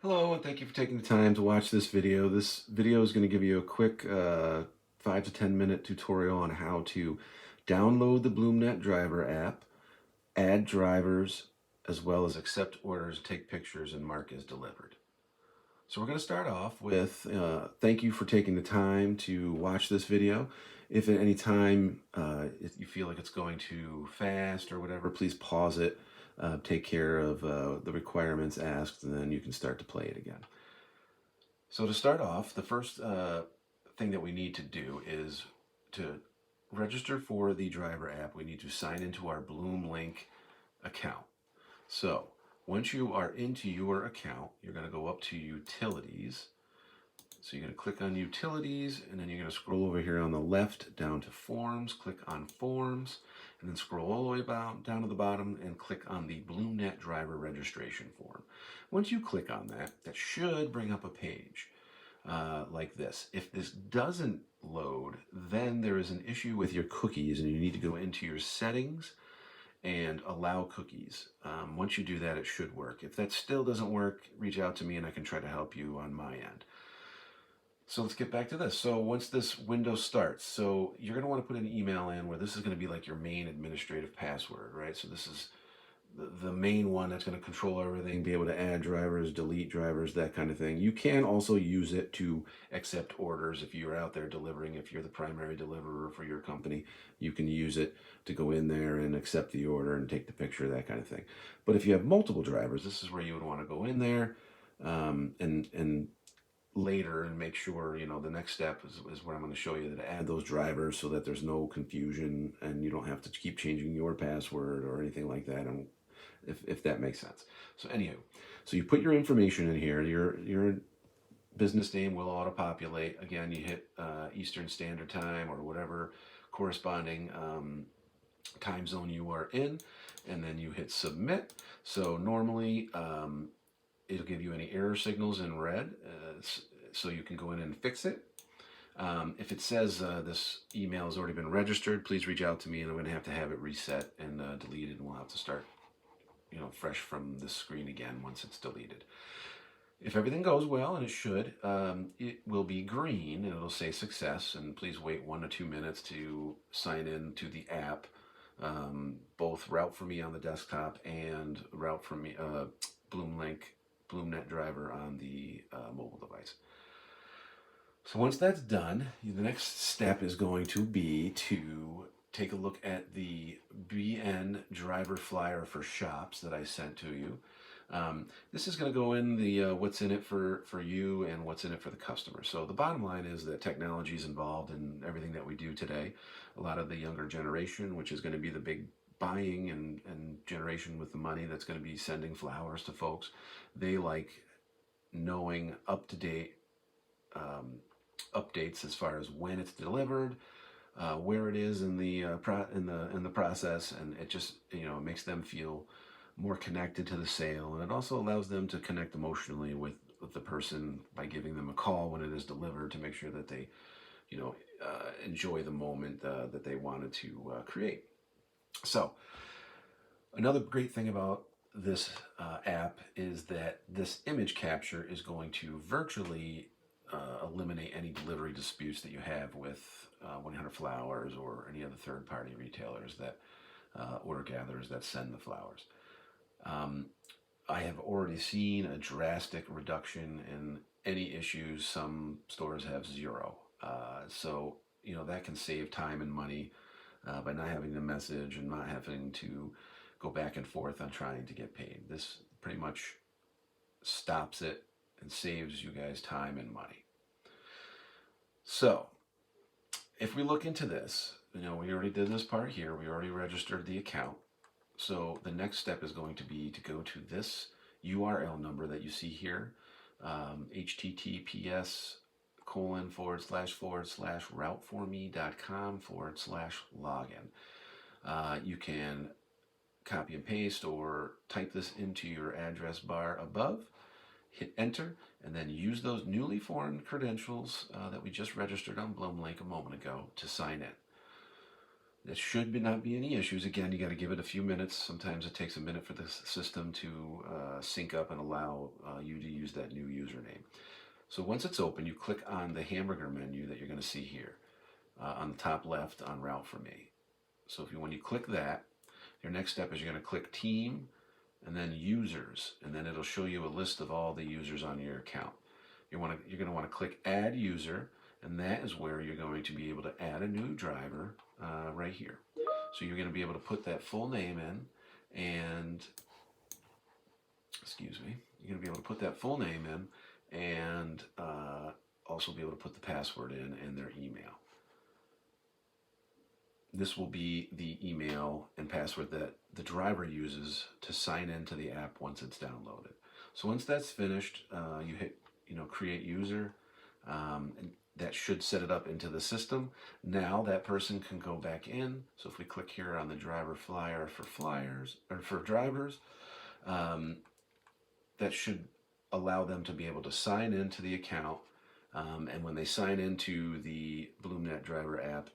Hello, and thank you for taking the time to watch this video. This video is going to give you a quick 5 to 10 minute tutorial on how to download the BloomNet driver app, add drivers, as well as accept orders, take pictures, and mark as delivered. So we're going to start off with thank you for taking the time to watch this video. If at any time if you feel like it's going too fast or whatever, please pause it, take care of the requirements asked, and then you can start to play it again. So to start off, the first thing that we need to do is to register for the driver app. We need to sign into our BloomLink account. So once you are into your account, you're going to go up to Utilities. So you're going to click on Utilities, and then you're going to scroll over here on the left down to Forms, click on Forms, and then scroll all the way down to the bottom and click on the BloomNet driver registration form. Once you click on that, that should bring up a page like this. If this doesn't load, then there is an issue with your cookies, and you need to go into your settings and allow cookies. Once you do that, it should work. If that still doesn't work, reach out to me and I can try to help you on my end. So let's get back to this. So once this window starts, so you're going to want to put an email in where this is going to be like your main administrative password, right? So this is the main one that's going to control everything, be able to add drivers, delete drivers, that kind of thing. You can also use it to accept orders if you're out there delivering. If you're the primary deliverer for your company, you can use it to go in there and accept the order and take the picture, that kind of thing. But if you have multiple drivers, this is where you would want to go in there and later and make sure, the next step is where I'm going to show you to add those drivers so that there's no confusion and you don't have to keep changing your password or anything like that. And if that makes sense. So anywho, so you put your information in here. Your business name will auto-populate. Again, you hit Eastern Standard Time or whatever corresponding time zone you are in, and then you hit submit. So normally it'll give you any error signals in red, so you can go in and fix it. If it says this email has already been registered, please reach out to me, and I'm going to have it reset and deleted, and we'll have to start fresh from the screen again once it's deleted. If everything goes well, and it should, it will be green and it'll say success, and please wait 1 to 2 minutes to sign in to the app, both Route for Me on the desktop and Route for Me BloomNet driver on the mobile device. So once that's done, the next step is going to be to take a look at the BN driver flyer for shops that I sent to you. This is going to go in the what's in it for you and what's in it for the customer. So the bottom line is that technology is involved in everything that we do today. A lot of the younger generation, which is going to be the big buying and generation with the money that's going to be sending flowers to folks, they like knowing up-to-date updates as far as when it's delivered, where it is in the process, and it just makes them feel more connected to the sale, and it also allows them to connect emotionally with the person by giving them a call when it is delivered to make sure that they enjoy the moment that they wanted to create. So another great thing about this app is that this image capture is going to virtually eliminate any delivery disputes that you have with 1-800-Flowers or any other third-party retailers that order gatherers that send the flowers. I have already seen a drastic reduction in any issues. Some stores have zero. So that can save time and money by not having the message and not having to go back and forth on trying to get paid. This pretty much stops it and saves you guys time and money. So if we look into this, we already did this part here. We already registered the account. So the next step is going to be to go to this URL number that you see here, https://routeforme.com/login. You can copy and paste or type this into your address bar above, hit enter, and then use those newly formed credentials that we just registered on BloomLink a moment ago to sign in. There should not be any issues. Again, you got to give it a few minutes. Sometimes it takes a minute for the system to sync up and allow you to use that new username. So once it's open, you click on the hamburger menu that you're going to see here on the top left on Route for Me. So when you click that, your next step is you're going to click Team and then Users, and then it'll show you a list of all the users on your account. You're going to want to click Add User, and that is where you're going to be able to add a new driver right here. So you're going to be able to put that full name in, and excuse me, you're going to be able to put that full name in, and also be able to put the password in and their email. This will be the email and password that the driver uses to sign into the app once it's downloaded. So once that's finished, you hit create user, and that should set it up into the system. Now that person can go back in. So if we click here on the driver flyer for flyers or for drivers, that should allow them to be able to sign into the account. And when they sign into the BloomNet driver app,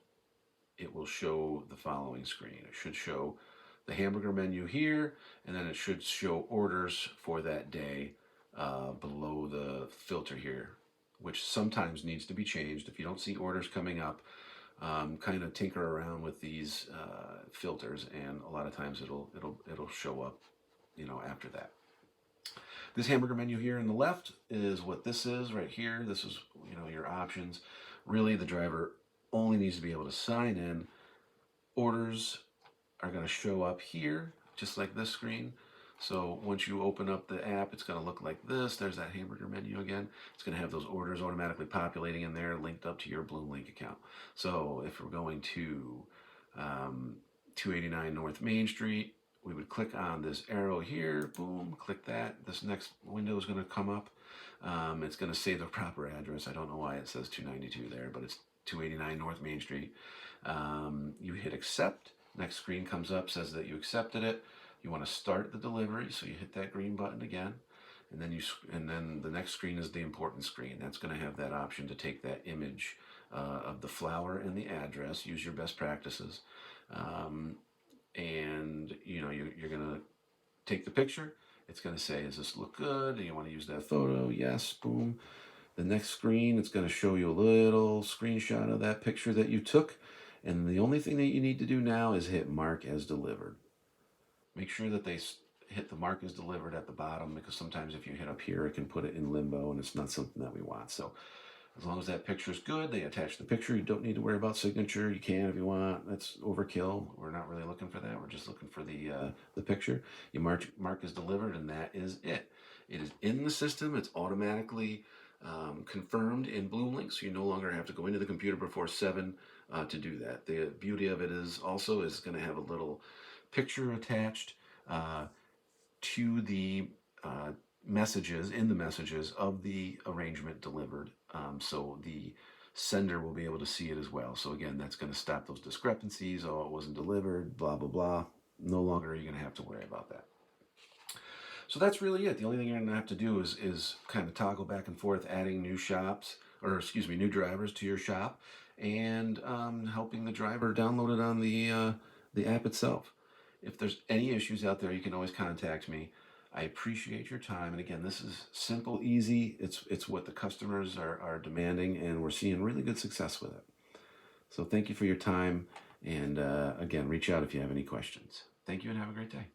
it will show the following screen. It should show the hamburger menu here, and then it should show orders for that day below the filter here, which sometimes needs to be changed. If you don't see orders coming up, kind of tinker around with these filters, and a lot of times it'll show up, after that. This hamburger menu here on the left is what this is right here. This is your options. Really, the driver only needs to be able to sign in. Orders are going to show up here, just like this screen. So once you open up the app, it's going to look like this. There's that hamburger menu again. It's going to have those orders automatically populating in there, linked up to your BloomLink account. So if we're going to 289 North Main Street, we would click on this arrow here, boom, click that. This next window is going to come up. It's going to say the proper address. I don't know why it says 292 there, but it's 289 North Main Street. You hit accept. Next screen comes up, says that you accepted it. You want to start the delivery, so you hit that green button again, and then the next screen is the important screen. That's going to have that option to take that image of the flower and the address. Use your best practices, and you're going to take the picture. It's going to say, "Does this look good? Do you want to use that photo?" Yes. Boom. The next screen, it's going to show you a little screenshot of that picture that you took. And the only thing that you need to do now is hit mark as delivered. Make sure that they hit the mark as delivered at the bottom, because sometimes if you hit up here, it can put it in limbo, and it's not something that we want. So as long as that picture is good, they attach the picture. You don't need to worry about signature. You can if you want. That's overkill. We're not really looking for that. We're just looking for the picture. You mark as delivered, and that is it. It is in the system. It's automatically confirmed in BloomLink, so you no longer have to go into the computer before 7 to do that. The beauty of it is going to have a little picture attached to the messages of the arrangement delivered, so the sender will be able to see it as well. So again, that's going to stop those discrepancies. Oh, it wasn't delivered, blah blah blah. No longer are you going to have to worry about that. So that's really it. The only thing you're going to have to do is kind of toggle back and forth, adding new new drivers to your shop, and helping the driver download it on the app itself. If there's any issues out there, you can always contact me. I appreciate your time. And again, this is simple, easy. It's what the customers are demanding, and we're seeing really good success with it. So thank you for your time. And again, reach out if you have any questions. Thank you and have a great day.